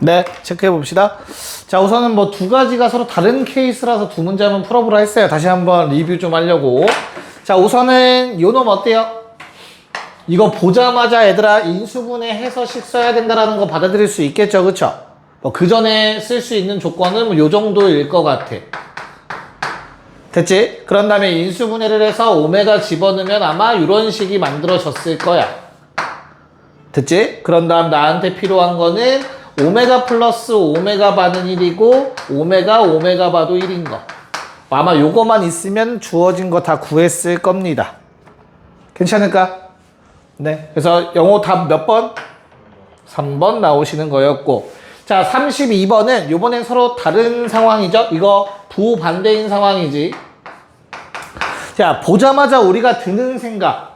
네, 체크해 봅시다. 자, 우선은 뭐 두 가지가 서로 다른 케이스라서 두 문제 한번 풀어보라 했어요. 다시 한번 리뷰 좀 하려고. 자, 우선은 요 놈 어때요? 이거 보자마자 얘들아 인수분해해서식 써야 된다라는 거 받아들일 수 있겠죠, 그쵸? 뭐 그 전에 쓸 수 있는 조건은 뭐 요 정도일 것 같아. 됐지? 그런 다음에 인수분해를 해서 오메가 집어넣으면 아마 이런 식이 만들어졌을 거야. 됐지? 그런 다음 나한테 필요한 거는 오메가 플러스 오메가 바는 1이고 오메가 바도 1인 거. 아마 요거만 있으면 주어진 거 다 구했을 겁니다. 괜찮을까? 네. 그래서 영어 답 몇 번? 3번 나오시는 거였고. 자, 32번은 요번엔 서로 다른 상황이죠? 이거 부반대인 상황이지. 자, 보자마자 우리가 드는 생각.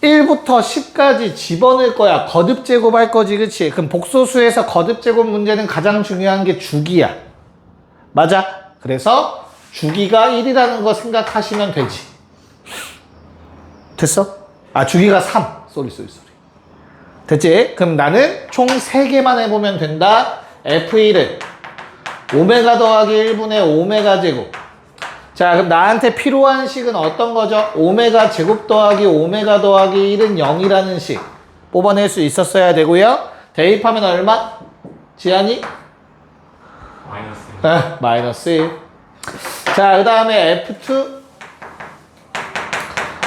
1부터 10까지 집어넣을 거야. 거듭 제곱할 거지, 그치? 그럼 복소수에서 거듭 제곱 문제는 가장 중요한 게 주기야. 맞아? 그래서 주기가 1이라는 거 생각하시면 되지. 됐어? 아, 주기가 3. 쏘리. 됐지? 그럼 나는 총 3개만 해보면 된다. F1은 오메가 더하기 1분의 오메가 제곱. 자, 그럼 나한테 필요한 식은 어떤 거죠? 오메가 제곱 더하기 오메가 더하기 1은 0이라는 식 뽑아낼 수 있었어야 되고요. 대입하면 얼마? 지한이? 마이너스 1. 자, 그 다음에 F2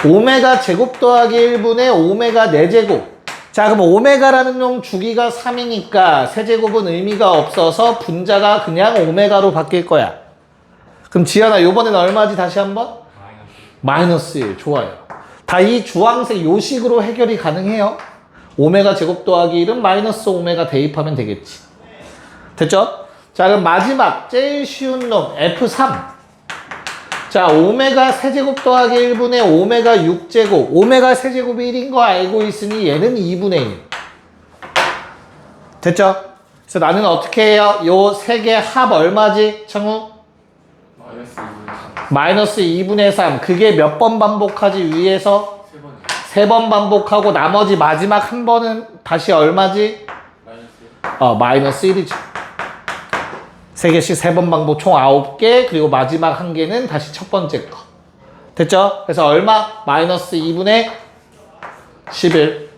오메가 제곱 더하기 1분의 오메가 4제곱. 자, 그럼 오메가라는 놈 주기가 3이니까 세제곱은 의미가 없어서 분자가 그냥 오메가로 바뀔 거야. 그럼 지연아, 요번엔 얼마지? 다시 한번? 마이너스 1. 좋아요. 다 이 주황색 요 식으로 해결이 가능해요. 오메가 제곱 더하기 1은 마이너스 오메가 대입하면 되겠지. 됐죠? 자, 그럼 마지막 제일 쉬운 놈 F3. 자, 오메가 세제곱 더하기 1분의 오메가 6제곱. 오메가 세제곱이 1인 거 알고 있으니 얘는 2분의 1. 됐죠? 그래서 나는 어떻게 해요? 요 세 개 합 얼마지? 청우? 마이너스 2분의 3. 그게 몇 번 반복하지 위에서? 3번 반복하고 나머지 마지막 한 번은 다시 얼마지? 마이너스 1이지. 3개씩 3번 반복 총 9개. 그리고 마지막 한 개는 다시 첫 번째 거. 됐죠? 그래서 얼마? 마이너스 2분의 11.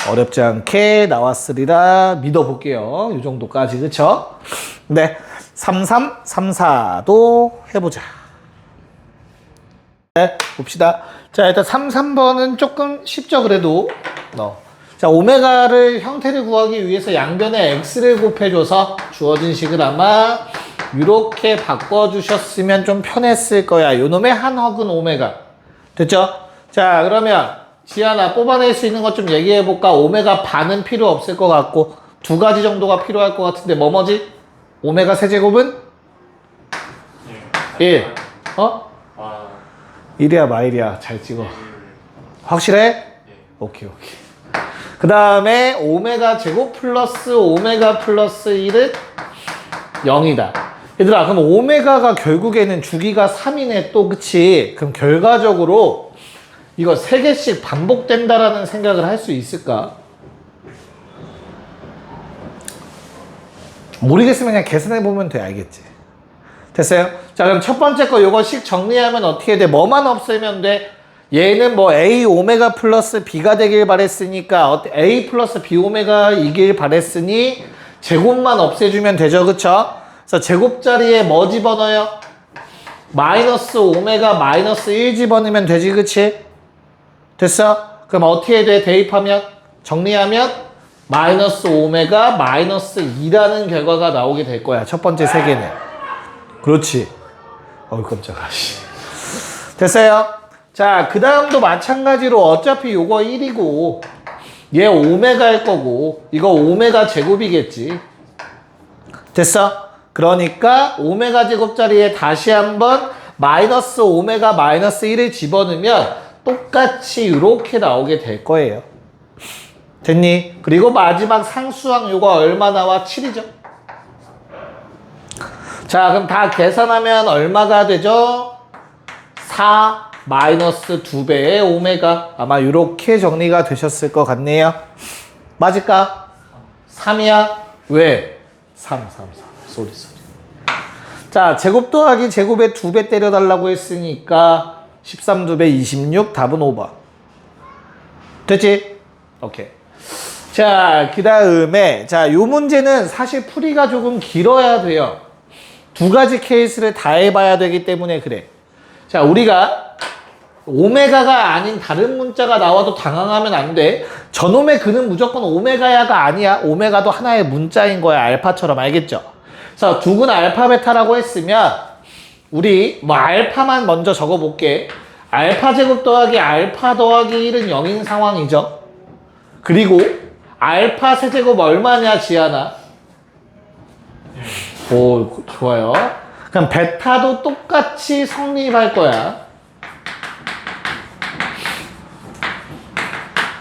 어렵지 않게 나왔으리라 믿어볼게요. 이 정도까지. 그쵸? 네. 33, 34도 해보자. 네, 봅시다. 자, 일단 33번은 조금 쉽죠, 그래도. 자, 오메가를 형태를 구하기 위해서 양변에 x를 곱해줘서 주어진 식을 아마 이렇게 바꿔주셨으면 좀 편했을 거야. 요 놈의 한 헉은 오메가. 됐죠? 자, 그러면 지안아 뽑아낼 수 있는 것 좀 얘기해볼까? 오메가 반은 필요 없을 것 같고 두 가지 정도가 필요할 것 같은데 뭐뭐지? 오메가 세제곱은? 1. 1이야 마일이야. 잘 찍어. 확실해? 오케이. 그 다음에 오메가 제곱 플러스 오메가 플러스 1은 0이다. 얘들아, 그럼 오메가가 결국에는 주기가 3이네 또, 그치? 그럼 결과적으로 이거 3개씩 반복된다라는 생각을 할 수 있을까? 모르겠으면 그냥 계산해보면 돼. 알겠지? 됐어요? 자, 그럼 첫 번째 거 요거 식 정리하면 어떻게 돼? 뭐만 없애면 돼? 얘는 뭐 A 오메가 플러스 B가 되길 바랬으니까 A 플러스 B 오메가이길 바랬으니 제곱만 없애주면 되죠. 그쵸? 그래서 제곱 자리에 뭐 집어넣어요? 마이너스 오메가 마이너스 1 집어넣으면 되지. 그치? 됐어? 그럼 어떻게 돼? 대입하면? 정리하면? 마이너스 오메가 마이너스 2라는 결과가 나오게 될 거야. 첫 번째 세 개는. 그렇지. 어우 깜짝아. 됐어요? 자, 그 다음도 마찬가지로 어차피 요거 1이고 얘 오메가일 거고 이거 오메가 제곱이겠지. 됐어? 그러니까 오메가 제곱 자리에 다시 한번 마이너스 오메가 마이너스 1을 집어넣으면 똑같이 이렇게 나오게 될 거예요. 됐니? 그리고 마지막 상수항 요거 얼마 나와? 7이죠. 자, 그럼 다 계산하면 얼마가 되죠? 4 마이너스 2배의 오메가. 아마 이렇게 정리가 되셨을 것 같네요. 맞을까? 3이야? 왜? 3. 쏘리. 자, 제곱 더하기 제곱에 2배 때려달라고 했으니까 13 2배 26, 답은 5번. 됐지? 오케이. 자, 그 다음에, 자, 요 문제는 사실 풀이가 조금 길어야 돼요. 두 가지 케이스를 다 해봐야 되기 때문에 그래. 자, 우리가 오메가가 아닌 다른 문자가 나와도 당황하면 안 돼. 저놈의 그는 무조건 오메가야가 아니야. 오메가도 하나의 문자인 거야. 알파처럼. 알겠죠? 그래서 두근 알파 베타라고 했으면 우리 뭐 알파만 먼저 적어볼게. 알파 제곱 더하기 알파 더하기 1은 0인 상황이죠. 그리고 알파 세제곱 얼마냐 지하나? 오, 좋아요. 그럼 베타도 똑같이 성립할 거야.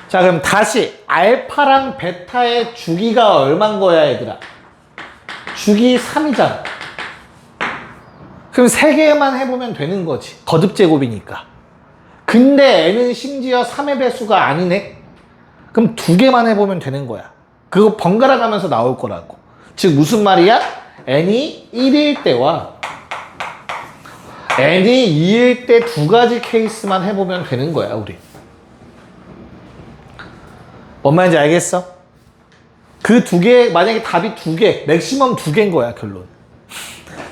자, 그럼 다시 알파랑 베타의 주기가 얼만 거야, 얘들아? 주기 3이잖아. 그럼 3개만 해보면 되는 거지. 거듭제곱이니까. 근데 n은 심지어 3의 배수가 아니네? 그럼 2개만 해보면 되는 거야. 그거 번갈아 가면서 나올 거라고. 즉 무슨 말이야? n이 1일 때와 n이 2일 때 두 가지 케이스만 해보면 되는 거야, 우리. 뭔 말인지 알겠어? 그 2개, 만약에 답이 2개, 맥시멈 2개인 거야, 결론.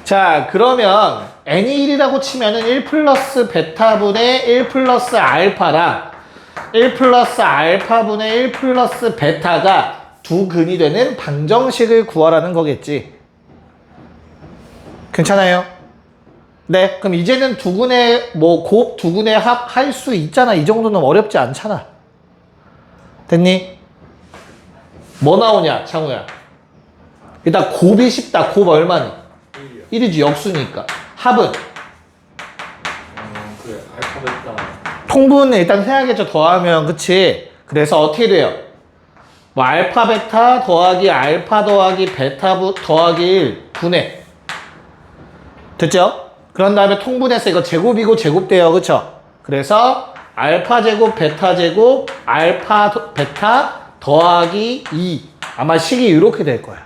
자, 그러면 n이 1이라고 치면은 1 플러스 베타분의 1 플러스 알파랑 1 플러스 알파분의 1 플러스 베타가 두 근이 되는 방정식을 구하라는 거겠지. 괜찮아요? 네, 그럼 이제는 두 근의 곱 두 근의 합 할 수 있잖아. 이 정도는 어렵지 않잖아. 됐니? 뭐 나오냐, 창우야? 일단 곱이 쉽다. 곱 얼마니? 1이지, 역수니까. 합은? 그래, 알파벳다. 통분은 일단 해야겠죠. 더하면, 그치? 그래서 어떻게 돼요? 뭐 알파 베타 더하기 알파 더하기 베타 더하기 1 분해. 됐죠? 그런 다음에 통분해서 이거 제곱이고 제곱돼요. 그쵸? 그래서 알파 제곱 베타 제곱 알파 베타 더하기 2. 아마 식이 이렇게 될 거야.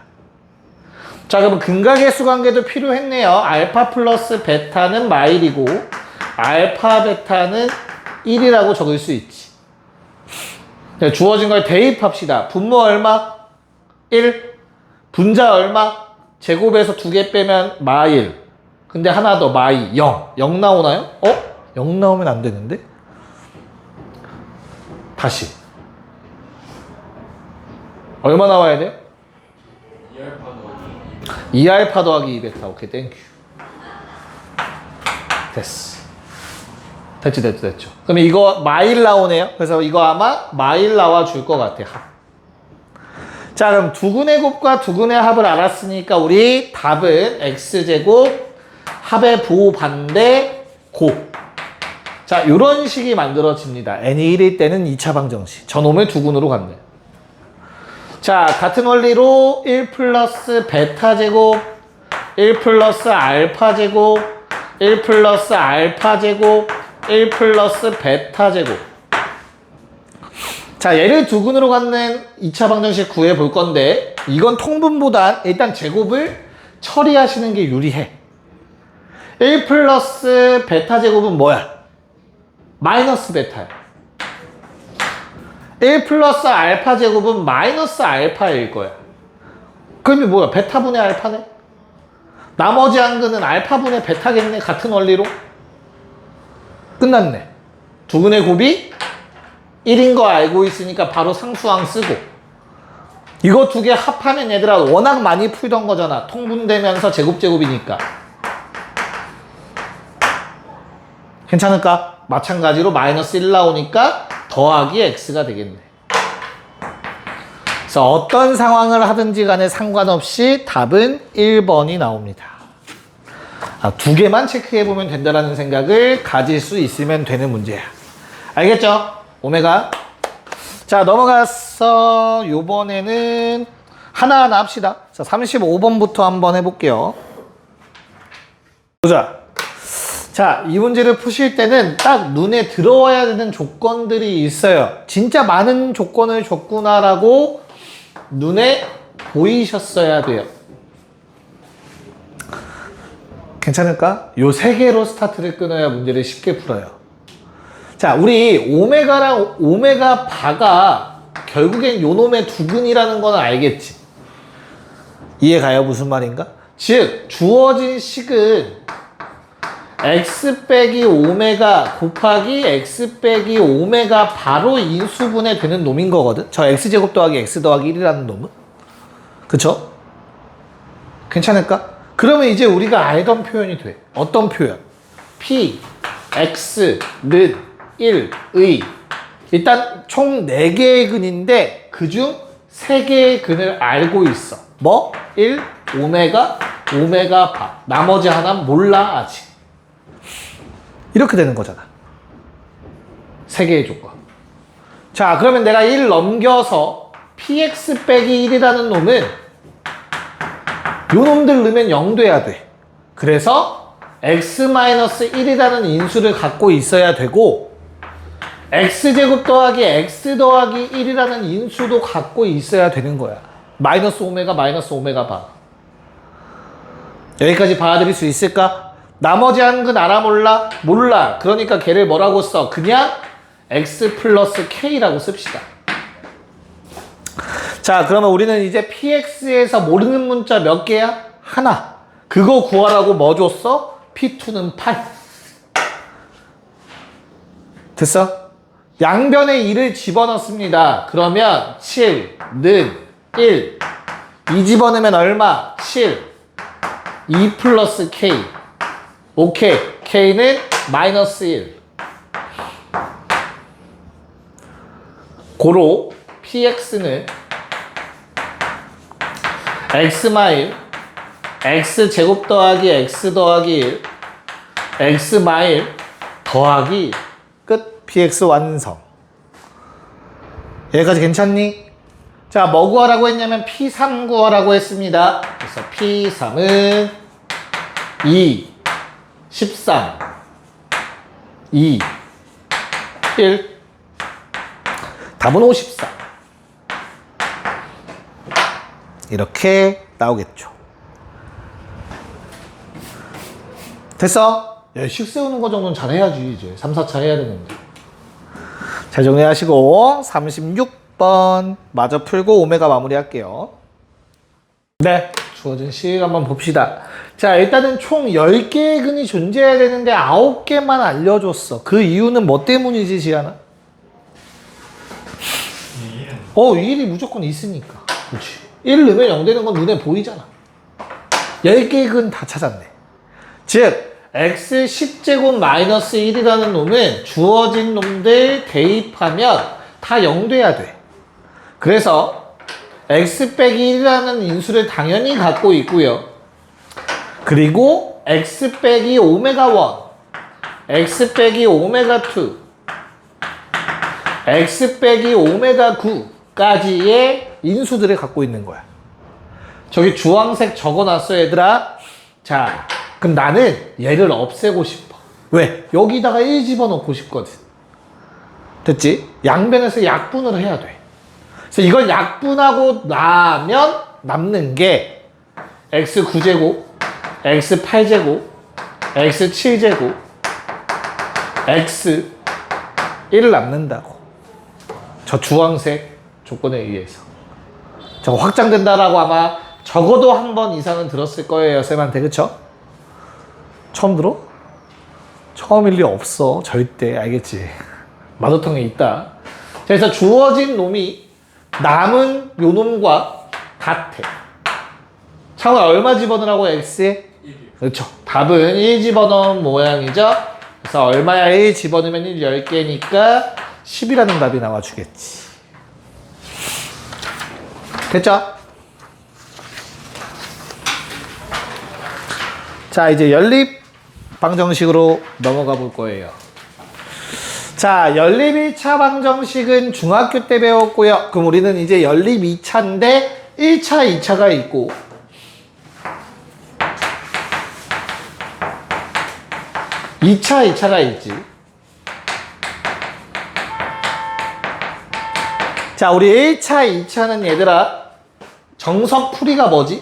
자, 그러면 근각계수 관계도 필요했네요. 알파 플러스 베타는 마일이고 알파 베타는 1이라고 적을 수 있지. 네, 주어진 걸 대입합시다. 분모 얼마? 1. 분자 얼마? 제곱에서 2개 빼면 마일. 근데 하나 더 마이 0. 0 나오나요? 0 나오면 안 되는데? 다시. 얼마 나와야 돼? 2알파 더하기 2베타. 오케이, 땡큐. 됐어. 됐죠. 그럼 이거 마일 나오네요. 그래서 이거 아마 마일 나와 줄 것 같아. 합. 자, 그럼 두근의 곱과 두근의 합을 알았으니까 우리 답은 x제곱 합의 부반대 곱. 자, 이런 식이 만들어집니다. n이 1일 때는 2차 방정식. 저놈을 두근으로 갔네. 자, 같은 원리로 1 플러스 베타 제곱 1 플러스 알파 제곱 1 플러스 알파 제곱 1 플러스 베타 제곱. 자, 얘를 두근으로 갖는 2차 방정식 구해 볼 건데 이건 통분보단 일단 제곱을 처리하시는 게 유리해. 1 플러스 베타 제곱은 뭐야? 마이너스 베타야. 1 플러스 알파 제곱은 마이너스 알파일 거야. 그러면 뭐야? 베타분의 알파네? 나머지 한 근은 알파분의 베타겠네? 같은 원리로? 끝났네. 두근의 곱이 1인 거 알고 있으니까 바로 상수항 쓰고. 이거 두 개 합하면 얘들아 워낙 많이 풀던 거잖아. 통분되면서 제곱이니까. 괜찮을까? 마찬가지로 마이너스 1 나오니까 더하기 x가 되겠네. 그래서 어떤 상황을 하든지 간에 상관없이 답은 1번이 나옵니다. 두 개만 체크해보면 된다는 생각을 가질 수 있으면 되는 문제야. 알겠죠? 오메가. 자, 넘어가서 요번에는 하나하나 합시다. 자, 35번부터 한번 해볼게요. 보자. 자, 이 문제를 푸실 때는 딱 눈에 들어와야 되는 조건들이 있어요. 진짜 많은 조건을 줬구나라고 눈에 보이셨어야 돼요. 괜찮을까? 요 세 개로 스타트를 끊어야 문제를 쉽게 풀어요. 자, 우리 오메가랑 오메가 바가 결국엔 요놈의 두근이라는 건 알겠지? 이해가요? 무슨 말인가? 즉, 주어진 식은 x 빼기 오메가 곱하기 x 빼기 오메가 바로 인수분해 되는 놈인 거거든? 저 x제곱 더하기 x 더하기 1이라는 놈은? 그쵸? 괜찮을까? 그러면 이제 우리가 알던 표현이 돼. 어떤 표현? p, x는 1의 일단 총 4개의 근인데 그중 3개의 근을 알고 있어. 뭐? 1, 오메가, 오메가 바. 나머지 하나는 몰라 아직. 이렇게 되는 거잖아. 3개의 조건. 자, 그러면 내가 1 넘겨서 px 빼기 1이라는 놈은 요 놈들 넣으면 0 돼야 돼. 그래서 x-1이라는 인수를 갖고 있어야 되고 x제곱 더하기 x 더하기 1이라는 인수도 갖고 있어야 되는 거야. 마이너스 오메가 마이너스 오메가 바. 여기까지 봐드릴 수 있을까? 나머지 한 근 알아 몰라? 몰라. 그러니까 걔를 뭐라고 써? 그냥 x 플러스 k라고 씁시다. 자, 그러면 우리는 이제 px에서 모르는 문자 몇 개야? 하나. 그거 구하라고 뭐 줬어? p2는 8. 됐어? 양변에 2를 집어넣습니다. 그러면 7는 1. 2 집어넣으면 얼마? 7. 2 플러스 k. 오케이. k는 마이너스 1. 고로 px는 x-1 x제곱 더하기 x 더하기 1 x-1 더하기 끝. px 완성. 여기까지 괜찮니? 자, 뭐 구하라고 했냐면 p3 구하라고 했습니다. 그래서 p3은 2 13 2 1 답은 54. 이렇게 나오겠죠. 됐어? 야, 식 세우는 거 정도는 잘해야지. 이제 3, 4차 해야 되는데. 잘 정리하시고 36번 마저 풀고 오메가 마무리할게요. 네, 주어진 식 한번 봅시다. 자, 일단은 총 10개의 근이 존재해야 되는데 9개만 알려줬어. 그 이유는 뭐 때문이지, 지아나? 1이 무조건 있으니까. 그렇지. 1 넣으면 0 되는 건 눈에 보이잖아. 10개의 근 다 찾았네. 즉 x 10제곱 마이너스 1이라는 놈은 주어진 놈들 대입하면 다 0 돼야 돼. 그래서 x 빼기 1이라는 인수를 당연히 갖고 있고요. 그리고 x 빼기 오메가 1, x 빼기 오메가 2, x 빼기 오메가 9까지의 인수들을 갖고 있는 거야. 저기 주황색 적어놨어, 얘들아. 자, 그럼 나는 얘를 없애고 싶어. 왜? 여기다가 1 집어넣고 싶거든. 됐지? 양변에서 약분을 해야 돼. 그래서 이걸 약분하고 나면 남는 게 x 9제곱, x 8제곱, x 7제곱, x 1을 남는다고. 저 주황색 조건에 의해서. 저거 확장된다라고 아마 적어도 한 번 이상은 들었을 거예요, 쌤한테. 그쵸? 처음 들어? 처음일 리 없어. 절대. 알겠지? 마더통에 있다. 그래서 주어진 놈이 남은 요 놈과 같아. 창을 얼마 집어넣으라고 x에? 1. 그렇죠. 답은 1 집어넣은 모양이죠. 그래서 얼마야? 1 집어넣으면 1 10개니까 10이라는 답이 나와주겠지. 됐죠? 자, 이제 연립 방정식으로 넘어가 볼 거예요. 자, 연립 1차 방정식은 중학교 때 배웠고요. 그럼 우리는 이제 연립 2차인데 1차, 2차가 있고 2차, 2차가 있지. 자, 우리 1차, 2차는 얘들아 정석 풀이가 뭐지?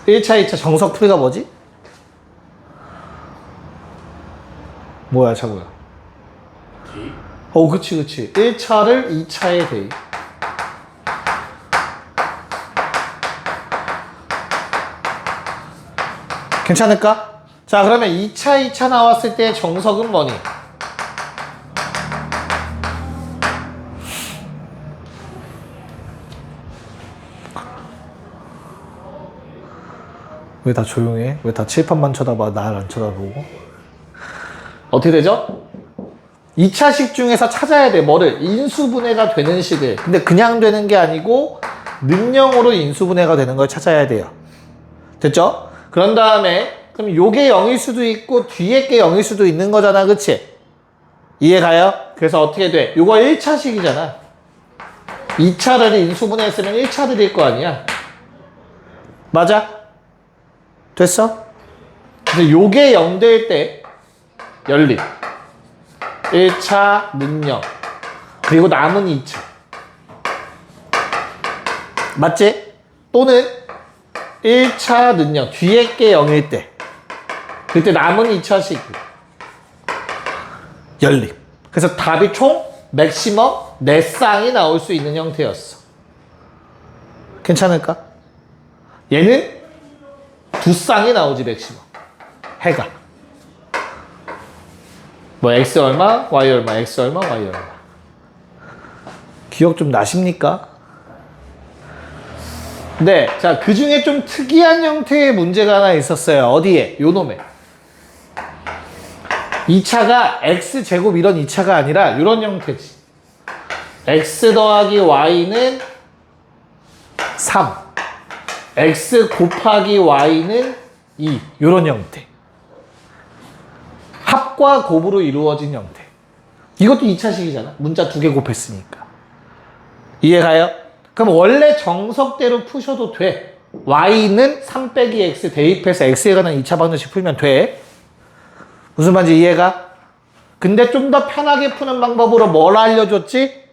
1차, 2차 정석 풀이가 뭐지? 뭐야, 자구야? 그치. 1차를 2차에 대입. 괜찮을까? 자, 그러면 2차 나왔을 때 정석은 뭐니? 왜 다 조용해? 왜 다 칠판만 쳐다봐? 날 안 쳐다보고? 어떻게 되죠? 2차식 중에서 찾아야 돼. 뭐를? 인수분해가 되는 식을. 근데 그냥 되는 게 아니고 능령으로 인수분해가 되는 걸 찾아야 돼요. 됐죠? 그런 다음에 그럼 요게 0일 수도 있고 뒤에 게 0일 수도 있는 거잖아. 그치? 이해가요? 그래서 어떻게 돼? 요거 1차식이잖아. 2차를 인수분해했으면 1차들일 거 아니야. 맞아? 됐어? 그래서 요게 0 될 때 연립 1차 능력 그리고 남은 2차 맞지? 또는 1차 능력 뒤에 게 0일 때 그때 남은 2차식 연립. 그래서 답이 총 맥시멈 4쌍이 나올 수 있는 형태였어. 괜찮을까? 얘는 2쌍이 나오지 맥시멈. 해가 뭐 x 얼마, y 얼마, x 얼마, y 얼마. 기억 좀 나십니까? 네, 자, 그 중에 좀 특이한 형태의 문제가 하나 있었어요. 어디에? 요 놈에. 2차가 x제곱 이런 2차가 아니라 이런 형태지. x 더하기 y는 3. x 곱하기 y는 2. 이런 형태. 합과 곱으로 이루어진 형태. 이것도 2차식이잖아. 문자 2개 곱했으니까. 이해가요? 그럼 원래 정석대로 푸셔도 돼. y는 3 빼기 x 대입해서 x에 관한 2차 방정식 풀면 돼. 무슨 말인지 이해가? 근데 좀 더 편하게 푸는 방법으로 뭘 알려줬지?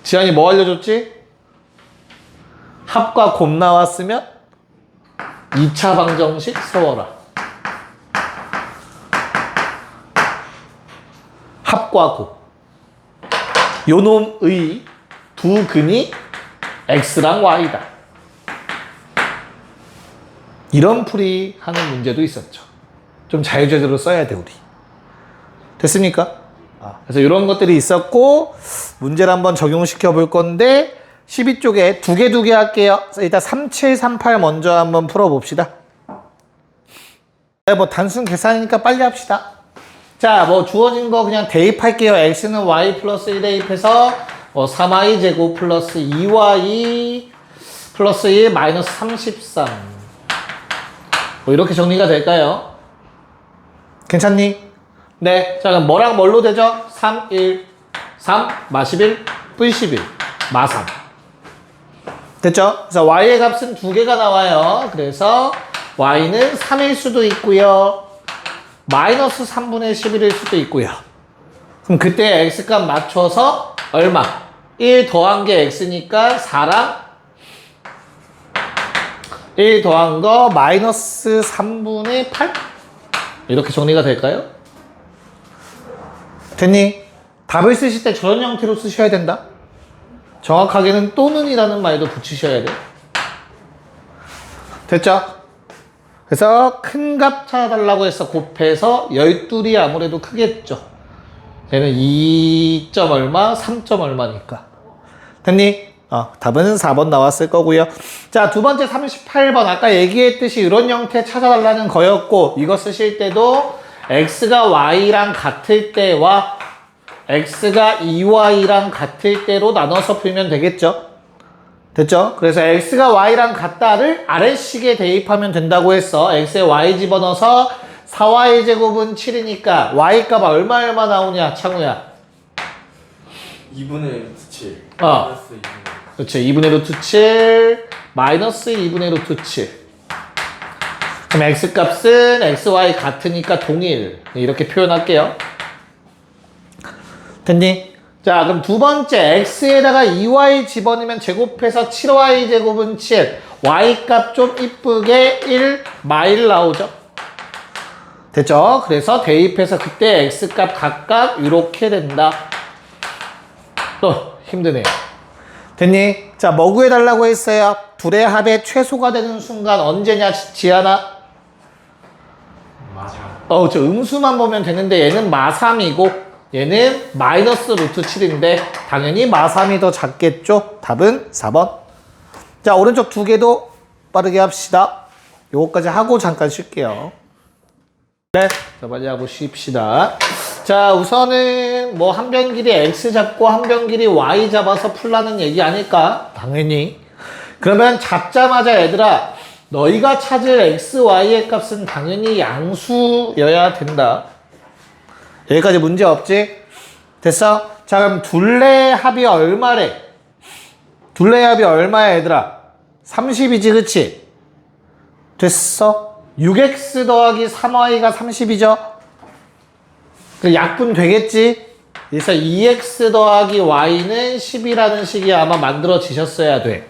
지한이 뭐 알려줬지? 합과 곱 나왔으면 2차 방정식 세워라. 합과 곱. 요놈의 두 근이 x랑 y다. 이런 풀이 하는 문제도 있었죠. 좀 자유자재로 써야 돼, 우리. 됐습니까? 그래서 이런 것들이 있었고, 문제를 한번 적용시켜 볼 건데, 12쪽에 두 개 할게요. 일단 3738 먼저 한번 풀어봅시다. 뭐 단순 계산이니까 빨리 합시다. 자, 뭐 주어진 거 그냥 대입할게요. x는 y 플러스 1 대입해서 3y 제곱 플러스 2y 플러스 1 마이너스 33. 뭐 이렇게 정리가 될까요? 괜찮니? 네. 자, 그럼 뭐랑 뭘로 되죠? 3, 1, 3, 마 11, v 11, 마 3. 됐죠? 그래서 y의 값은 두 개가 나와요. 그래서 y는 3일 수도 있고요. 마이너스 3분의 11일 수도 있고요. 그럼 그때 x값 맞춰서 얼마? 1 더한 게 x니까 4랑 1 더한 거 마이너스 3분의 8? 이렇게 정리가 될까요? 됐니? 답을 쓰실 때 저런 형태로 쓰셔야 된다. 정확하게는 또는이라는 말도 붙이셔야 돼. 됐죠? 그래서 큰 값 찾아달라고 해서 곱해서 12이 아무래도 크겠죠. 얘는 2점 얼마, 3점 얼마니까. 됐니? 답은 4번 나왔을 거고요. 자, 두 번째 38번. 아까 얘기했듯이 이런 형태 찾아달라는 거였고, 이거 쓰실 때도 x가 y랑 같을 때와 x가 2y랑 같을 때로 나눠서 풀면 되겠죠? 됐죠? 그래서 x가 y랑 같다를 아래식에 대입하면 된다고 했어. x에 y 집어넣어서 4y 제곱은 7이니까 y 값 얼마 나오냐, 창우야? 2분의 루트 7 어. 마이너스 2분의 그렇지. 2분의 루트 7 마이너스 2분의 루트 7. 그럼 x 값은 x, y 같으니까 동일. 이렇게 표현할게요. 됐니? 자, 그럼 두 번째 x에다가 2y 집어넣으면 제곱해서 7y 제곱은 7. y 값 좀 이쁘게 1 마일 나오죠. 됐죠? 그래서 대입해서 그때 x 값 각각 이렇게 된다. 또 힘드네요. 됐니? 자, 뭐 구해달라고 했어요? 둘의 합의 최소가 되는 순간 언제냐, 지하나? 마지막. 저 음수만 보면 되는데 얘는 마3이고 얘는 마이너스 루트 7인데 당연히 마3이 더 작겠죠? 답은 4번. 자, 오른쪽 두 개도 빠르게 합시다. 요거까지 하고 잠깐 쉴게요. 네, 자, 빨리 하고 쉽시다. 자, 우선은 뭐 한 변 길이 x 잡고 한 변 길이 y 잡아서 풀라는 얘기 아닐까? 당연히. 그러면 잡자마자 얘들아, 너희가 찾을 x, y의 값은 당연히 양수여야 된다. 여기까지 문제 없지? 됐어? 자, 그럼 둘레 합이 얼마래? 둘레 합이 얼마야, 얘들아? 30이지, 그치? 됐어? 6x 더하기 3y가 30이죠? 그 약분 되겠지? 그래서 2x 더하기 y는 10이라는 식이 아마 만들어지셨어야 돼.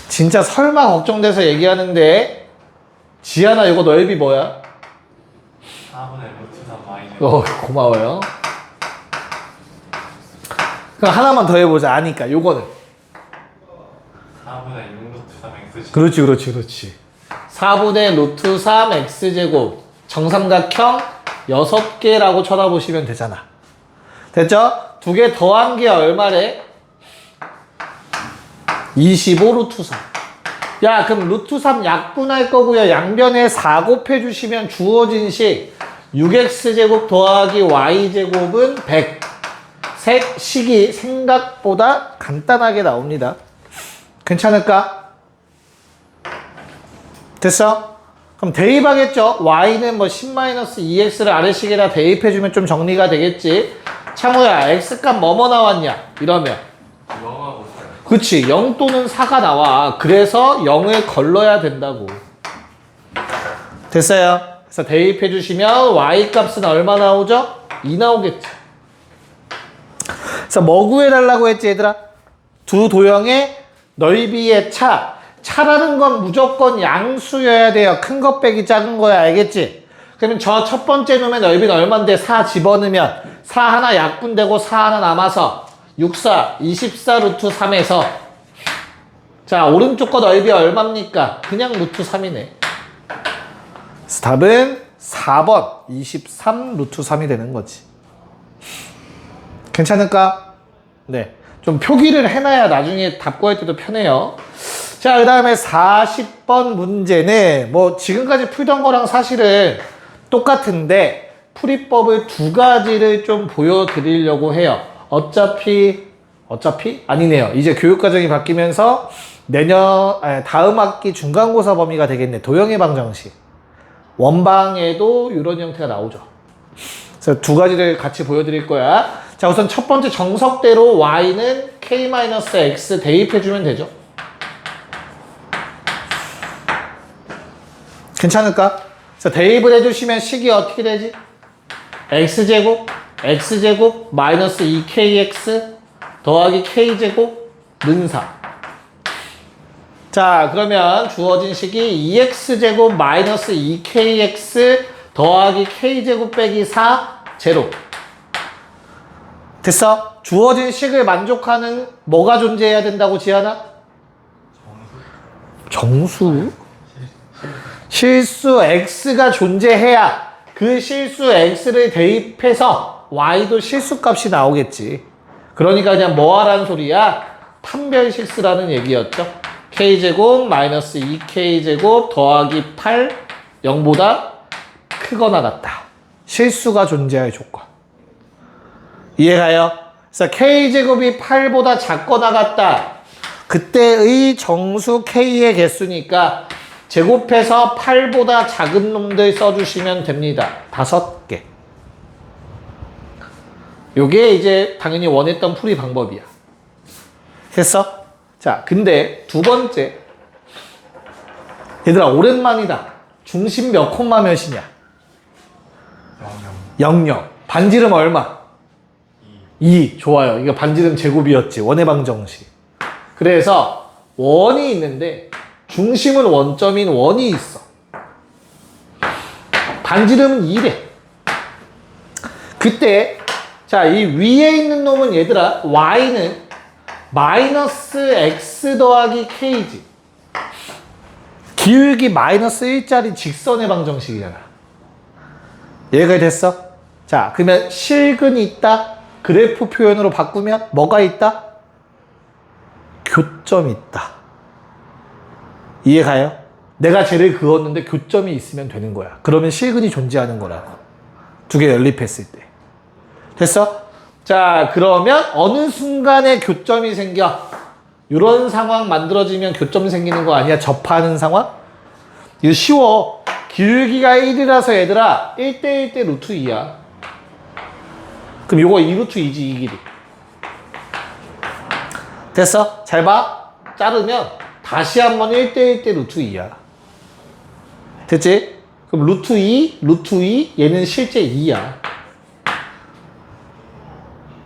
진짜 설마 걱정돼서 얘기하는데 지하나 이거 넓이 뭐야? 4분의 루트 3 마이너스. 고마워요. 그럼 하나만 더 해보자. 아니까 요거는 4분의 6 루트 3 x제곱. 그렇지 4분의 루트 3 x제곱 정삼각형 6개라고 쳐다보시면 되잖아. 됐죠? 두 개 더한 게 얼마래? 25 루트 3. 야, 그럼 루트 3 약분할 거고요. 양변에 4 곱해주시면 주어진 식 6x제곱 더하기 y제곱은 100. 식이 생각보다 간단하게 나옵니다. 괜찮을까? 됐어? 그럼 대입하겠죠? y는 뭐 10-2x를 아래식에다 대입해주면 좀 정리가 되겠지? 창우야, x값 뭐뭐 나왔냐? 이러면 0하고 4. 그치, 0 또는 4가 나와. 그래서 0을 걸러야 된다고. 됐어요? 그래서 대입해주시면 y값은 얼마 나오죠? 2 나오겠지. 그래서 뭐 구해달라고 했지, 얘들아? 두 도형의 넓이의 차. 차라는 건 무조건 양수여야 돼요. 큰 것 빼기 작은 거야. 알겠지? 그러면 저 첫 번째 놈의 넓이는 얼만데 4 집어넣으면 4 하나 약분되고 4 하나 남아서 6, 4, 24 루트 3에서 자, 오른쪽 거 넓이 얼마입니까? 그냥 루트 3이네. 그래서 답은 4번 23 루트 3이 되는 거지. 괜찮을까? 네. 좀 표기를 해놔야 나중에 답 구할 때도 편해요. 자, 그 다음에 40번 문제는 뭐 지금까지 풀던 거랑 사실은 똑같은데 풀이법을 두 가지를 좀 보여드리려고 해요. 어차피 아니네요. 이제 교육과정이 바뀌면서 다음 학기 중간고사 범위가 되겠네. 도형의 방정식. 원방에도 이런 형태가 나오죠. 그래서 두 가지를 같이 보여드릴 거야. 자, 우선 첫 번째 정석대로 y는 k-x 대입해주면 되죠. 괜찮을까? 그래서 대입을 해주시면 식이 어떻게 되지? x제곱 마이너스 2kx 더하기 k제곱 는 4. 자, 그러면 주어진 식이 2x제곱 마이너스 2kx 더하기 k제곱 빼기 4 제로. 됐어? 주어진 식을 만족하는 뭐가 존재해야 된다고 지하나? 정수? 실수 x가 존재해야 그 실수 x를 대입해서 y도 실수값이 나오겠지. 그러니까 그냥 뭐하라는 소리야? 판별실수라는 얘기였죠. k제곱 마이너스 2k제곱 더하기 8 0보다 크거나 같다. 실수가 존재할 조건. 이해가요? 그래서 k제곱이 8보다 작거나 같다. 그때의 정수 k의 개수니까 제곱해서 8보다 작은 놈들 써주시면 됩니다. 5개. 요게 이제 당연히 원했던 풀이 방법이야. 됐어? 자, 근데 두 번째. 얘들아, 오랜만이다. 중심 몇 콤마 몇이냐? 0. 00. 반지름 얼마? 2. 좋아요. 이거 반지름 제곱이었지. 원의 방정식. 그래서 원이 있는데 중심은 원점인 원이 있어. 반지름은 2래. 그때 자, 이 위에 있는 놈은 얘들아 y는 마이너스 x 더하기 k지. 기울기 마이너스 1짜리 직선의 방정식이잖아. 얘가 됐어? 자, 그러면 실근이 있다. 그래프 표현으로 바꾸면 뭐가 있다? 교점이 있다. 이해가요? 내가 쟤를 그었는데 교점이 있으면 되는 거야. 그러면 실근이 존재하는 거라고. 두 개 연립했을 때. 됐어? 자, 그러면 어느 순간에 교점이 생겨? 이런 상황 만들어지면 교점 생기는 거 아니야? 접하는 상황? 이거 쉬워. 기울기가 1이라서 얘들아 1대1 대 루트 2야. 그럼 요거 2루트 2지, 이 길이. 됐어? 잘 봐. 자르면 다시 한번 1대1 대 루트 2야. 됐지? 그럼 루트 2, 루트 2, 얘는 실제 2야.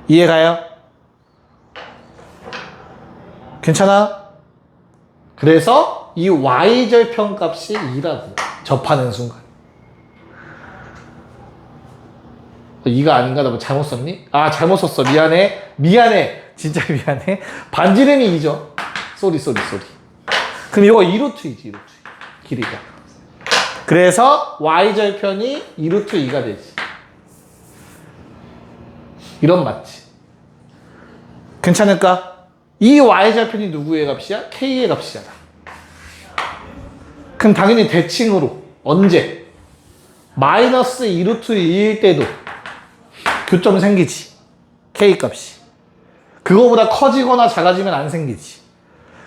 이해가요? 괜찮아? 그래서 이 y절편 값이 2라고. 접하는 순간. 2가 아닌가? 나 뭐 잘못 썼니? 아, 잘못 썼어. 미안해. 미안해. 진짜 미안해. 반지름이 2죠. 쏘리. 그럼 이거 2루트 2지, 길이가. 그래서 y절편이 2루트 2가 되지. 이런 맞지? 괜찮을까? 이 y절편이 누구의 값이야? k의 값이잖아. 그럼 당연히 대칭으로 언제? 마이너스 2루트 2일 때도 교점 생기지. k 값이. 그거보다 커지거나 작아지면 안 생기지.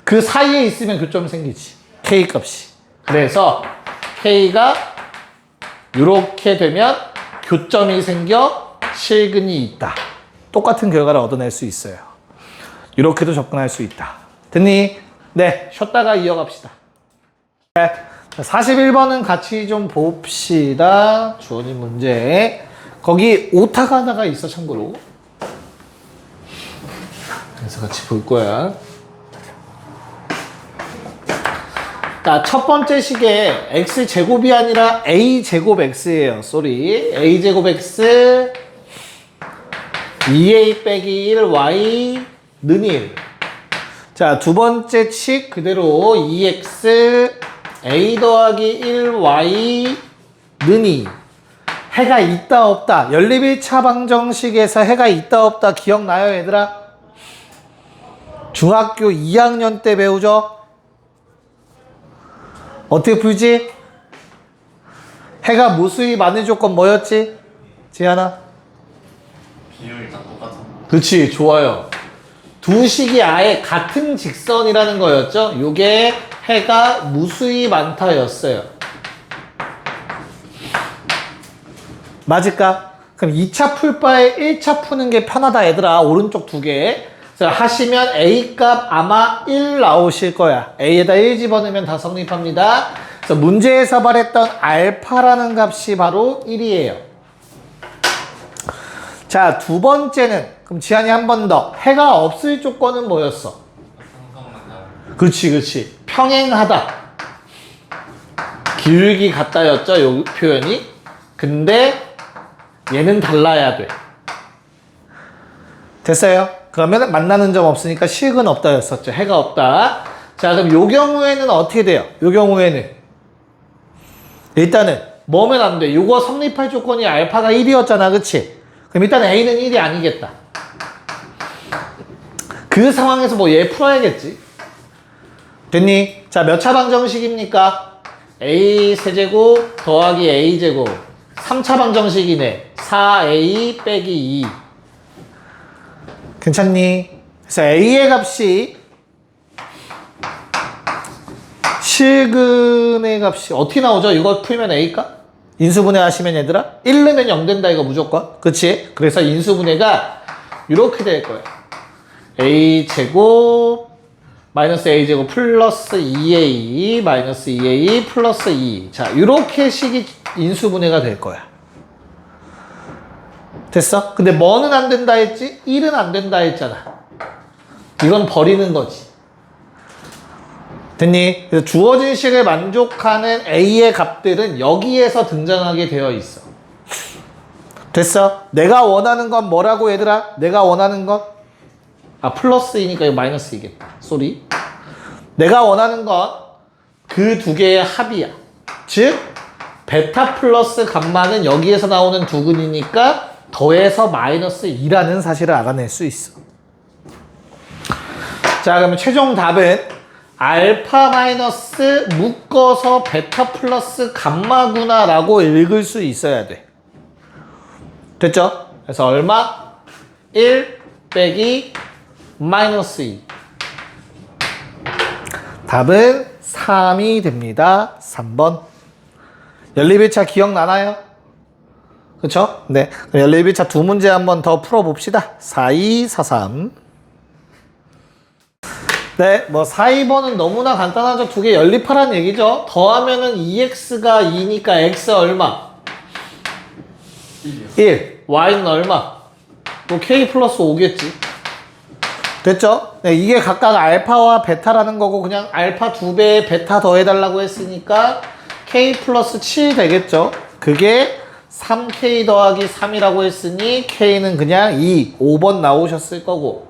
그 사이에 있으면 교점 생기지. k 값이. 그래서 k가 이렇게 되면 교점이 생겨 실근이 있다. 똑같은 결과를 얻어낼 수 있어요. 이렇게도 접근할 수 있다. 됐니? 네, 쉬었다가 이어갑시다. 네, 41번은 같이 좀 봅시다. 주어진 문제. 거기 오타가 하나가 있어, 참고로. 그래서 같이 볼 거야. 자, 첫 번째 식에 x제곱이 아니라 a제곱 x예요. 쏘리. a제곱 x 2a 빼기 1y 는 1. 자, 두 번째 식 그대로 2x a 더하기 1y 는 2. 해가 있다 없다. 연립 1차 방정식에서 해가 있다 없다 기억나요, 얘들아? 중학교 2학년 때 배우죠? 어떻게 풀지? 해가 무수히 많은 조건 뭐였지? 지현아? 비율이 다 똑같은. 그렇지, 좋아요. 두 식이 아예 같은 직선이라는 거였죠? 요게 해가 무수히 많다였어요. 맞을까? 그럼 2차 풀 바에 1차 푸는 게 편하다, 얘들아. 오른쪽 두 개. 자, 하시면 A 값 아마 1 나오실 거야. A에다 1 집어넣으면 다 성립합니다. 그래서 문제에서 말했던 알파라는 값이 바로 1이에요. 자, 두 번째는, 그럼 지한이 한 번 더. 해가 없을 조건은 뭐였어? 그렇지. 평행하다. 기울기 같다였죠, 요 표현이. 근데 얘는 달라야 돼. 됐어요? 그러면 만나는 점 없으니까 실근 없다였었죠. 해가 없다. 자, 그럼 요 경우에는 어떻게 돼요? 요 경우에는 일단은 뭐면 안 돼? 요거 성립할 조건이 알파가 1이었잖아, 그치? 그럼 일단 A는 1이 아니겠다. 그 상황에서 뭐 얘 풀어야겠지. 됐니? 자, 몇 차 방정식입니까? A 세제곱 더하기 A 제곱 3차 방정식이네. 4A 빼기 2. 괜찮니? 그래서 A의 값이 실근의 값이 어떻게 나오죠? 이거 풀면 A값? 인수분해 하시면 얘들아 1 넣으면 0 된다, 이거 무조건. 그치? 그래서 인수분해가 이렇게 될 거야. A제곱 마이너스 A제곱 플러스 2A 마이너스 2A 플러스 2. 자, 이렇게 식이 인수분해가 될 거야. 됐어? 근데 뭐는 안 된다 했지? 1은 안 된다 했잖아. 이건 버리는 거지. 됐니? 그래서 주어진 식을 만족하는 A의 값들은 여기에서 등장하게 되어 있어. 됐어? 내가 원하는 건 뭐라고 얘들아? 내가 원하는 건? 아, 플러스이니까 이거 마이너스이겠다. 쏘리. 내가 원하는 건 그 두 개의 합이야. 즉, 베타 플러스 감마는 여기에서 나오는 두근이니까 더해서 마이너스 2라는 사실을 알아낼 수 있어. 자, 그러면 최종 답은 알파 마이너스 묶어서 베타 플러스 감마구나 라고 읽을 수 있어야 돼. 됐죠? 그래서 얼마? 1 빼기 마이너스 2. 답은 3이 됩니다. 3번. 연립일차 기억나나요? 그쵸? 네. 그럼 연립일차 두 문제 한번 더 풀어봅시다. 4, 2, 4, 3. 네, 뭐 4, 2번은 너무나 간단하죠. 두 개 연립하라는 얘기죠. 더하면은 2x가 2니까 x 얼마? 1. y는 얼마? 뭐 k 플러스 5겠지. 됐죠? 네, 이게 각각 알파와 베타라는 거고 그냥 알파 2배에 베타 더해달라고 했으니까 k 플러스 7 되겠죠? 그게 3k 더하기 3이라고 했으니 k는 그냥 2, 5번 나오셨을 거고.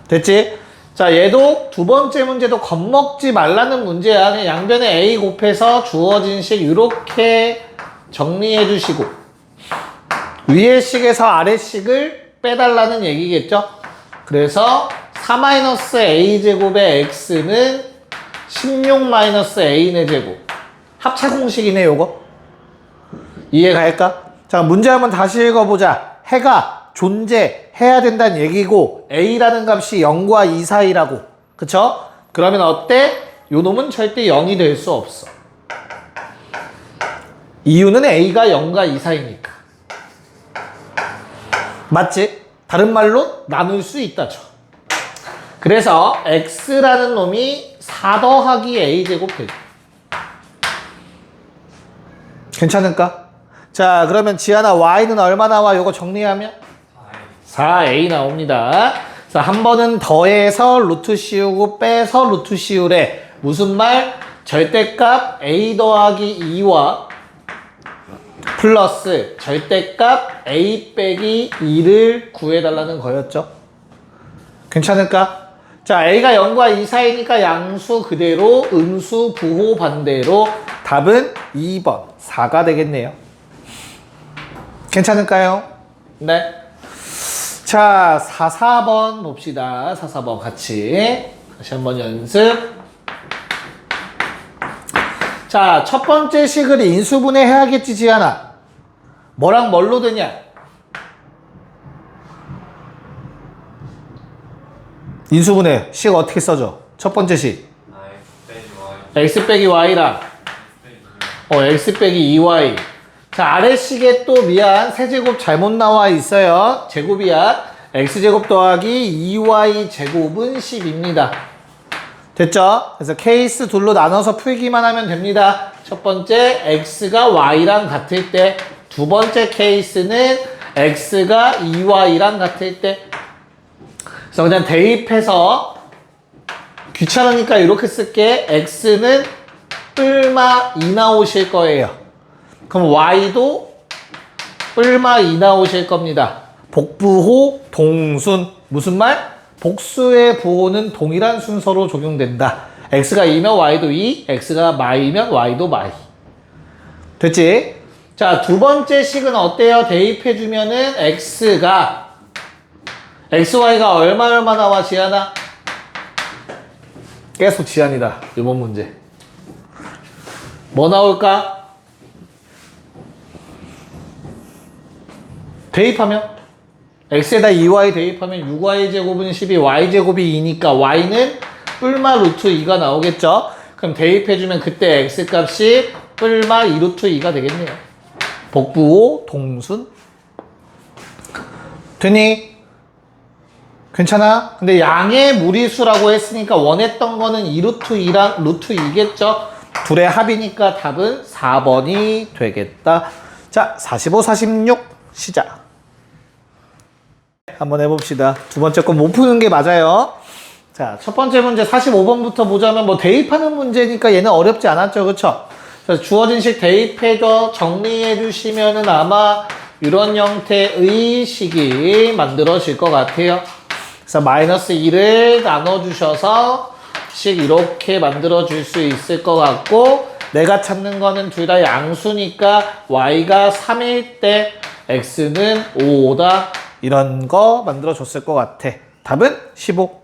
됐지? 자, 얘도 두 번째 문제도 겁먹지 말라는 문제야. 그냥 양변에 a 곱해서 주어진 식 이렇게 정리해 주시고 위의 식에서 아래 식을 빼달라는 얘기겠죠? 그래서 4-a제곱의 x는 16-a의 제곱. 합차 공식이네, 요거. 이해갈까? 자, 문제 한번 다시 읽어보자. 해가 존재해야 된다는 얘기고 a라는 값이 0과 2 사이라고. 그쵸? 그러면 어때? 요 놈은 절대 0이 될 수 없어. 이유는 a가 0과 2 사이니까. 맞지? 다른 말로 나눌 수 있다죠. 그래서 x라는 놈이 4 더하기 a제곱 되죠. 괜찮을까? 자, 그러면 지하나 y는 얼마 나와? 요거 정리하면 4a 나옵니다. 자, 한 번은 더해서 루트 씌우고 빼서 루트 씌우래. 무슨 말? 절대값 a 더하기 2와 플러스 절대값 a 빼기 2를 구해달라는 거였죠. 괜찮을까? 자, a가 0과 2 사이니까 양수 그대로 음수 부호 반대로 답은 2번 4가 되겠네요. 괜찮을까요? 네. 자, 4, 4번 봅시다. 4, 4번 같이 다시 한번 연습. 자, 첫 번째 식을 인수분해 해야겠지, 지하나. 뭐랑 뭘로 되냐? 인수분해 식 어떻게 써줘? 첫 번째 식 x 빼기 y랑 x 빼기 2y. 자, 아래 식에 또 미안 세제곱 잘못 나와 있어요. 제곱이야. x제곱 더하기 2y 제곱은 10입니다. 됐죠? 그래서 케이스 둘로 나눠서 풀기만 하면 됩니다. 첫 번째 x가 y랑 같을 때, 두 번째 케이스는 x가 2y랑 같을 때. 그래서 그냥 대입해서 귀찮으니까 이렇게 쓸게. x는 뿔마 2 나오실 거예요. 그럼 y도 뿔마 2 나오실 겁니다. 복부호 동순. 무슨 말? 복수의 부호는 동일한 순서로 적용된다. x가 2면 y도 2, x가 마이면 y도 마이. 됐지? 자, 두 번째 식은 어때요? 대입해주면은 xy가 얼마 나와, 지안아? 계속 지안이다. 이번 문제. 뭐 나올까? 대입하면? x에다 2y 대입하면 6y 제곱은 12, y 제곱이 2니까 y는 뿔마 루트 2가 나오겠죠? 그럼 대입해주면 그때 x 값이 뿔마 2 루트 2가 되겠네요. 복부호 동순. 되니? 괜찮아? 근데 양의 무리수라고 했으니까 원했던 거는 2 루트 2랑 루트 2겠죠? 둘의 합이니까 답은 4번이 되겠다. 자, 45, 46 시작. 한번 해봅시다. 두 번째 거 못 푸는 게 맞아요. 자, 첫 번째 문제 45번부터 보자면 뭐 대입하는 문제니까 얘는 어렵지 않았죠. 그쵸? 그래서 주어진 식 대입해서 정리해 주시면은 아마 이런 형태의 식이 만들어질 것 같아요. 그래서 마이너스 2를 나눠주셔서 식 이렇게 만들어줄 수 있을 것 같고, 내가 찾는 거는 둘 다 양수니까 y가 3일 때 x는 5다. 이런 거 만들어줬을 것 같아. 답은 15.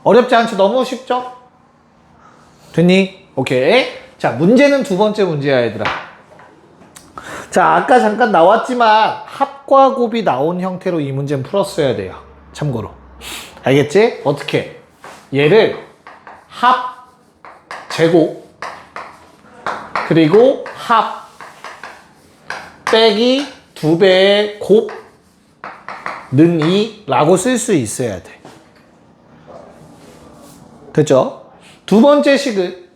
어렵지 않지? 너무 쉽죠? 됐니? 오케이. 자, 문제는 두 번째 문제야, 얘들아. 자, 아까 잠깐 나왔지만 합과 곱이 나온 형태로 이 문제는 풀었어야 돼요. 참고로. 알겠지? 어떻게? 얘를 합, 제곱, 그리고 합, 빼기 2배의 곱는 2라고 쓸 수 있어야 돼. 됐죠? 두 번째 식은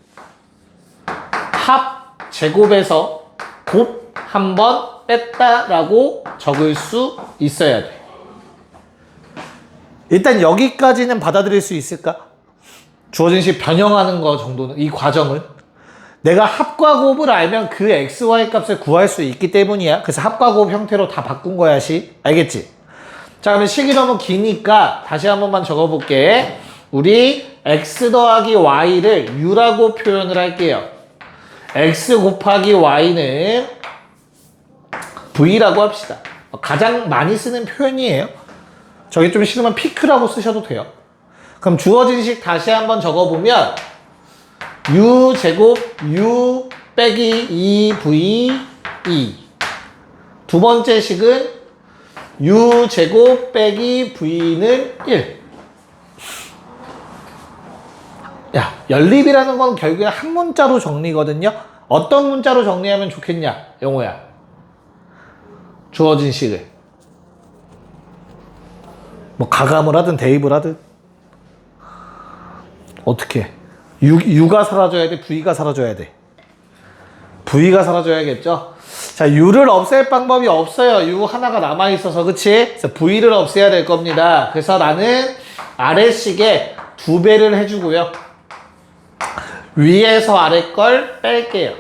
합, 제곱에서 곱 한 번 뺐다라고 적을 수 있어야 돼. 일단 여기까지는 받아들일 수 있을까? 주어진 식 변형하는 거 정도는, 이 과정을. 내가 합과 곱을 알면 그 x, y 값을 구할 수 있기 때문이야. 그래서 합과 곱 형태로 다 바꾼 거야, 식. 알겠지? 자, 그러면 식이 너무 기니까 다시 한 번만 적어볼게. 우리 x 더하기 y를 u라고 표현을 할게요. x 곱하기 y는 v라고 합시다. 가장 많이 쓰는 표현이에요. 저기 좀 싫으면 피크라고 쓰셔도 돼요. 그럼 주어진 식 다시 한번 적어보면 u 제곱 u 빼기 2v 2. 두 번째 식은 u 제곱 빼기 v는 1. 야, 연립이라는 건 결국에 한 문자로 정리거든요. 어떤 문자로 정리하면 좋겠냐, 영호야? 주어진 식을 뭐 가감을 하든 대입을 하든 어떻게? u가 사라져야 돼? v가 사라져야 돼? v가 사라져야겠죠? 자, u를 없앨 방법이 없어요. u 하나가 남아있어서, 그치? 그래서 v를 없애야 될 겁니다. 그래서 나는 아래식에 2배를 해주고요. 위에서 아래 걸 뺄게요.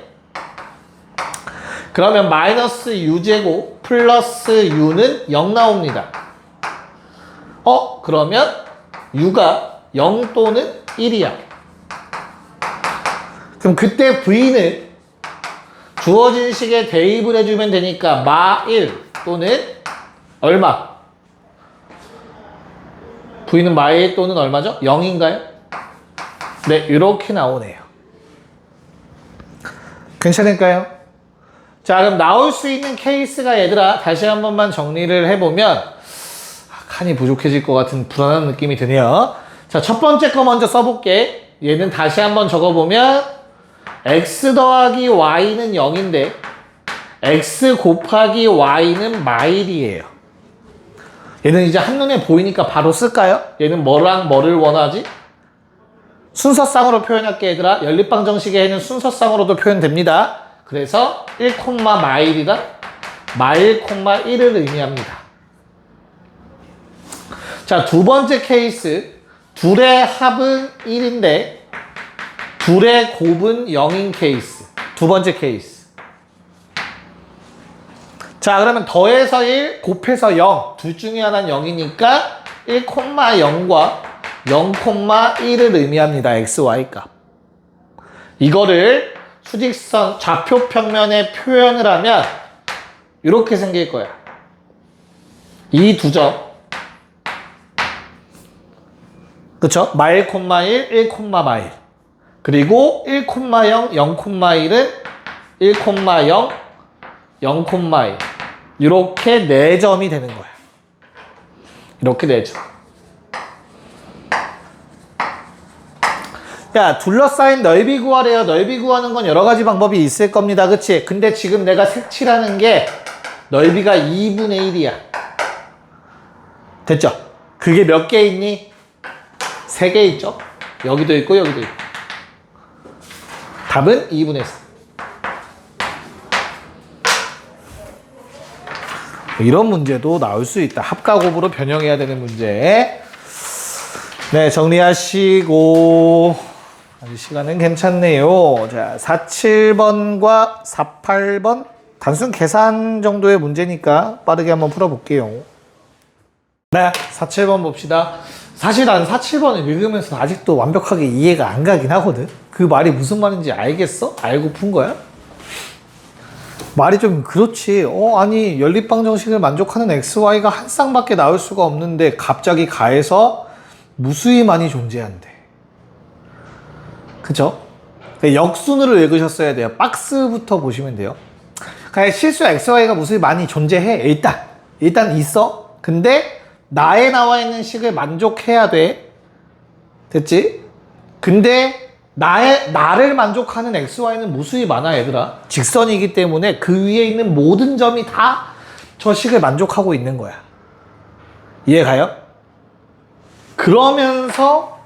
그러면 마이너스 u제곱 플러스 u는 0 나옵니다. 그러면 u가 0 또는 1이야. 그럼 그때 v는 주어진 식에 대입을 해주면 되니까 마1 또는 얼마? v는 마1 또는 얼마죠? 0인가요? 네, 이렇게 나오네요. 괜찮을까요? 자, 그럼 나올 수 있는 케이스가, 얘들아, 다시 한 번만 정리를 해보면 칸이 부족해질 것 같은 불안한 느낌이 드네요. 자, 첫 번째 거 먼저 써볼게. 얘는 다시 한번 적어보면 x 더하기 y는 0인데 x 곱하기 y는 마일이에요. 얘는 이제 한눈에 보이니까 바로 쓸까요? 얘는 뭐랑 뭐를 원하지? 순서쌍으로 표현할게, 얘들아. 연립방정식에는 순서쌍으로도 표현됩니다. 그래서 1, 마일이다. 마일, 1을 의미합니다. 자, 두 번째 케이스. 둘의 합은 1인데 둘의 곱은 0인 케이스. 두 번째 케이스. 자, 그러면 더해서 1, 곱해서 0. 둘 중에 하나는 0이니까 1, 0과 0,1을 의미합니다. x, y 값. 이거를 수직선 좌표 평면에 표현을 하면 이렇게 생길 거야. 이 두 점. 그쵸? 마일, 1, 마일. 그리고 1, 0, 0,1은 1, 0, 0,1. 이렇게 4점이 되는 거야. 이렇게 4점. 야, 둘러싸인 넓이 구하래요. 넓이 구하는 건 여러 가지 방법이 있을 겁니다. 그치? 근데 지금 내가 색칠하는 게 넓이가 2분의 1이야. 됐죠? 그게 몇 개 있니? 3개 있죠? 여기도 있고 여기도 있고. 답은 2분의 4. 이런 문제도 나올 수 있다. 합가곱으로 변형해야 되는 문제. 네, 정리하시고. 아직 시간은 괜찮네요. 자, 47번과 48번. 단순 계산 정도의 문제니까 빠르게 한번 풀어볼게요. 네, 47번 봅시다. 사실 난 47번을 읽으면서 아직도 완벽하게 이해가 안 가긴 하거든. 그 말이 무슨 말인지 알겠어? 알고 푼 거야? 말이 좀 그렇지. 아니 연립방 정식을 만족하는 xy가 한 쌍밖에 나올 수가 없는데 갑자기 가에서 무수히 많이 존재한대. 그죠? 역순으로 읽으셨어야 돼요. 박스부터 보시면 돼요. 그냥 실수 xy가 무수히 많이 존재해. 일단 있어. 근데 나에 나와 있는 식을 만족해야 돼. 됐지? 근데 나를 만족하는 xy는 무수히 많아, 얘들아. 직선이기 때문에 그 위에 있는 모든 점이 다 저 식을 만족하고 있는 거야. 이해가요? 그러면서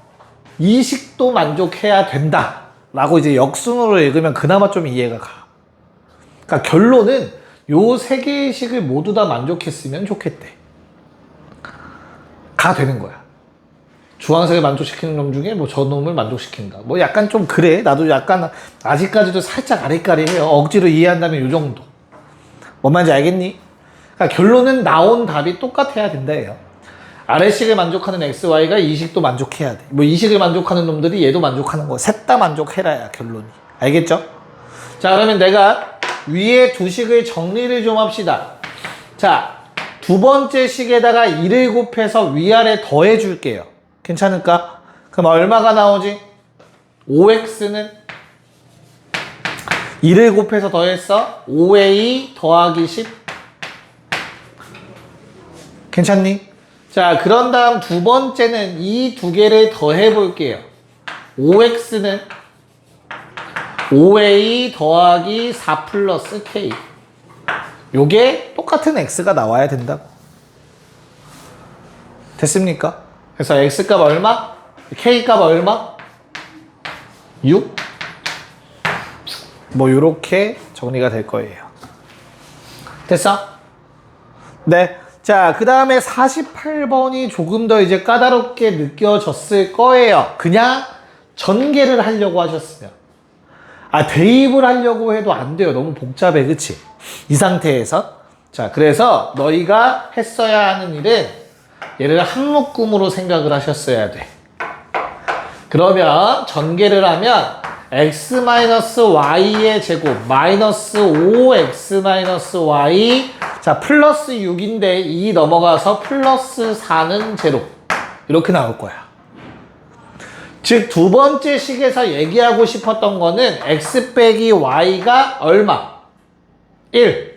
이 식도 만족해야 된다 라고 이제 역순으로 읽으면 그나마 좀 이해가 가. 그러니까 결론은 요 세 개의 식을 모두 다 만족했으면 좋겠대. 가 되는 거야. 주황색을 만족시키는 놈 중에 뭐 저 놈을 만족시킨다. 뭐 약간 좀 그래. 나도 약간 아직까지도 살짝 아리까리해요. 억지로 이해한다면 요 정도. 뭔 말인지 알겠니? 그러니까 결론은 나온 답이 똑같아야 된다예요. 아래식을 만족하는 xy가 이 식도 만족해야 돼. 뭐 이 식을 만족하는 놈들이 얘도 만족하는 거. 셋 다 만족해라야 결론이. 알겠죠? 자, 그러면 내가 위에 두 식을 정리를 좀 합시다. 자, 두 번째 식에다가 2를 곱해서 위아래 더해 줄게요. 괜찮을까? 그럼 얼마가 나오지? 5x는 2를 곱해서 더했어? 5a 더하기 10. 괜찮니? 자, 그런 다음 두 번째는 이 두 개를 더해 볼게요. 5x는 5a 더하기 4 플러스 k. 요게 똑같은 x가 나와야 된다고. 됐습니까? 그래서 x값 얼마? k값 얼마? 6? 뭐 요렇게 정리가 될 거예요. 됐어? 네. 자, 그 다음에 48번이 조금 더 이제 까다롭게 느껴졌을 거예요. 그냥 전개를 하려고 하셨어요. 대입을 하려고 해도 안 돼요. 너무 복잡해. 그치? 이 상태에서. 자, 그래서 너희가 했어야 하는 일은 얘를 한 묶음으로 생각을 하셨어야 돼. 그러면 전개를 하면 x-y의 제곱 마이너스 5x-y 자 플러스 6인데 2 넘어가서 플러스 4는 제로 이렇게 나올 거야. 즉 두 번째 식에서 얘기하고 싶었던 거는 x 빼기 y가 얼마? 1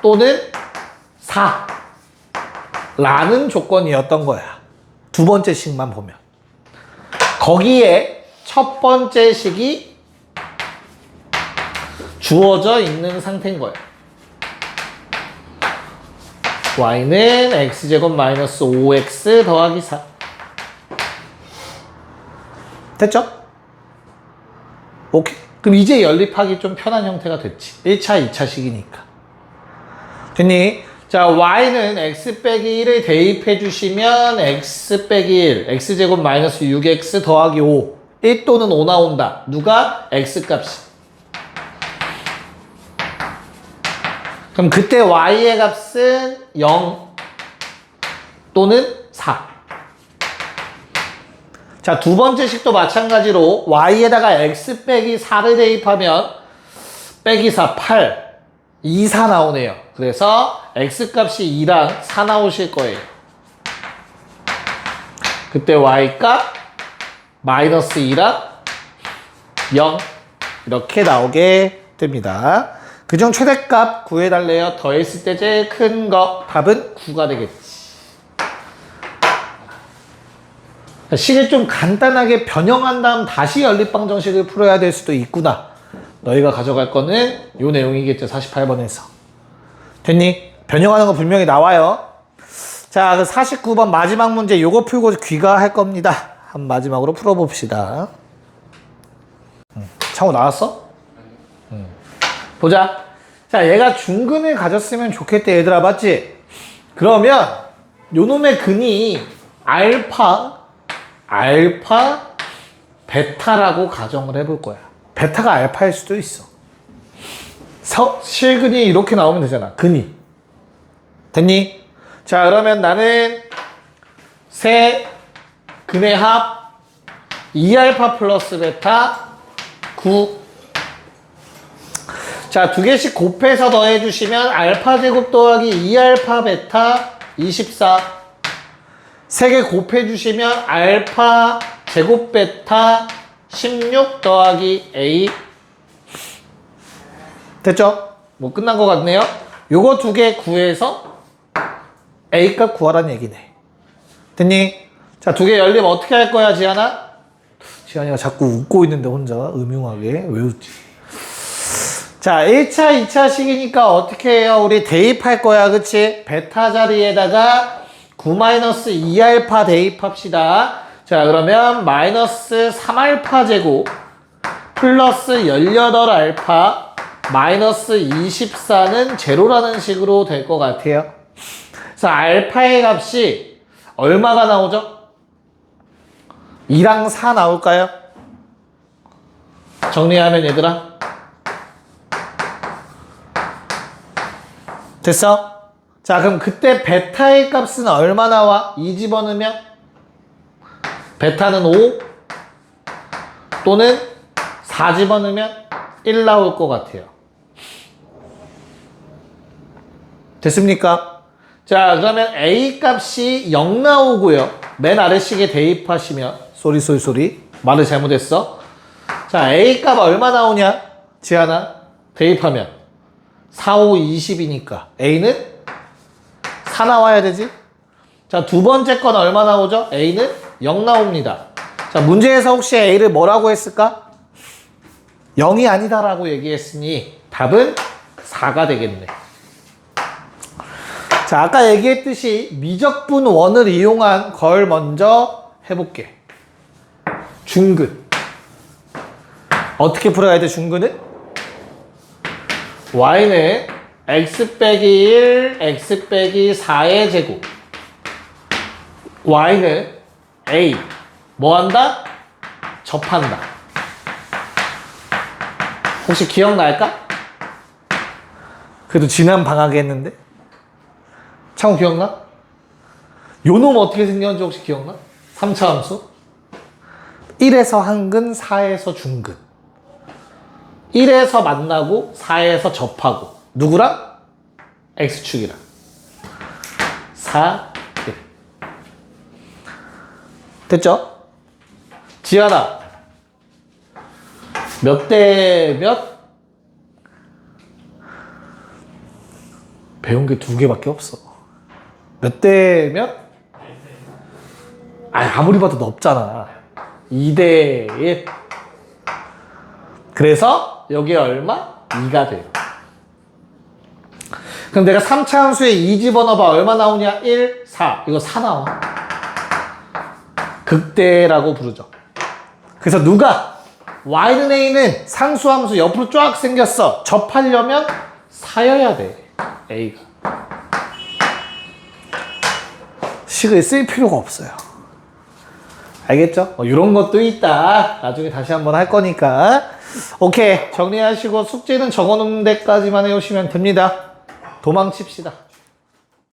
또는 4 라는 조건이었던 거야. 두 번째 식만 보면. 거기에 첫 번째 식이 주어져 있는 상태인 거예요. y는 x제곱 마이너스 5x 더하기 4. 됐죠? 오케이. 그럼 이제 연립하기 좀 편한 형태가 됐지. 1차, 2차 식이니까. 됐니? 자, y는 x 빼기 1을 대입해 주시면 x 빼기 1, x제곱 마이너스 6x 더하기 5. 1 또는 5 나온다. 누가? x값이. 그럼 그때 y의 값은 0 또는 4. 자, 두 번째 식도 마찬가지로 y에다가 x 빼기 4를 대입하면 빼기 4, 8, 2, 4 나오네요. 그래서 x값이 2랑 4 나오실 거예요. 그때 y값 마이너스 2랑 0 이렇게 나오게 됩니다. 그중 최대값 구해달래요. 더했을 때 제일 큰 거 답은 9가 되겠지. 식을 좀 간단하게 변형한 다음 다시 연립방 정식을 풀어야 될 수도 있구나. 너희가 가져갈 거는 요 내용이겠죠. 48번에서. 됐니? 변형하는 거 분명히 나와요. 자, 그 49번 마지막 문제 요거 풀고 귀가할 겁니다. 한 마지막으로 풀어봅시다. 창호 나왔어? 보자. 자, 얘가 중근을 가졌으면 좋겠대, 얘들아. 맞지? 그러면 요놈의 근이 알파, 베타라고 가정을 해볼 거야. 베타가 알파일 수도 있어. 실근이 이렇게 나오면 되잖아. 근이. 됐니? 자, 그러면 나는 세 근의 합 2알파 플러스 베타 9. 자, 두 개씩 곱해서 더해주시면 알파 제곱 더하기 2알파 베타 24. 세 개 곱해주시면 알파 제곱 베타 16 더하기 A. 됐죠? 뭐 끝난 것 같네요. 요거 두 개 구해서 A 값 구하라는 얘기네. 됐니? 자, 두 개 열리면 어떻게 할 거야, 지안아? 지안이가 자꾸 웃고 있는데 혼자 음흉하게. 왜 웃지? 자, 1차, 2차식이니까 어떻게 해요? 우리 대입할 거야, 그치? 베타 자리에다가 9-2알파 대입합시다. 자, 그러면 마이너스 3알파 제곱 플러스 18알파 마이너스 24는 제로라는 식으로 될 것 같아요. 그래서 알파의 값이 얼마가 나오죠? 2랑 4 나올까요? 정리하면 얘들아. 됐어? 자, 그럼 그때 베타의 값은 얼마 나와? 2 집어넣으면? 베타는 5 또는 4 집어넣으면 1 나올 것 같아요. 됐습니까? 자, 그러면 A 값이 0 나오고요. 맨 아래식에 대입하시면 쏘리 말을 잘못했어. 자, A 값 얼마 나오냐? 지하나 대입하면 4, 5, 20이니까 A는 4 나와야 되지? 자, 두 번째 건 얼마 나오죠? A는 0 나옵니다. 자, 문제에서 혹시 A를 뭐라고 했을까? 0이 아니다라고 얘기했으니 답은 4가 되겠네. 자, 아까 얘기했듯이 미적분 원을 이용한 걸 먼저 해볼게. 중근. 어떻게 풀어야 돼, 중근은? y는 x 빼기 1, x 빼기 4의 제곱. y는 a. 뭐 한다? 접한다. 혹시 기억날까? 그래도 지난 방학에 했는데? 창호 기억나? 요 놈 어떻게 생겼는지 혹시 기억나? 3차 함수? 1에서 한근, 4에서 중근. 1에서 만나고 4에서 접하고. 누구랑? X축이랑. 4, 1. 됐죠? 지아나. 몇 대 몇? 배운 게 2개밖에 없어. 몇 대 몇? 아무리 봐도 높잖아. 2대 1. 그래서 여기 얼마? 2가 돼요. 그럼 내가 3차 함수에 2 집어넣어봐. 얼마 나오냐? 1, 4. 이거 4 나와. 극대라고 부르죠. 그래서 누가? y는 a는 상수함수 옆으로 쫙 생겼어. 접하려면 4여야 돼. a가. 식을 쓸 필요가 없어요. 알겠죠? 이런 것도 있다. 나중에 다시 한번 할 거니까. 오케이. 정리하시고 숙제는 적어놓는 데까지만 해오시면 됩니다. 도망칩시다.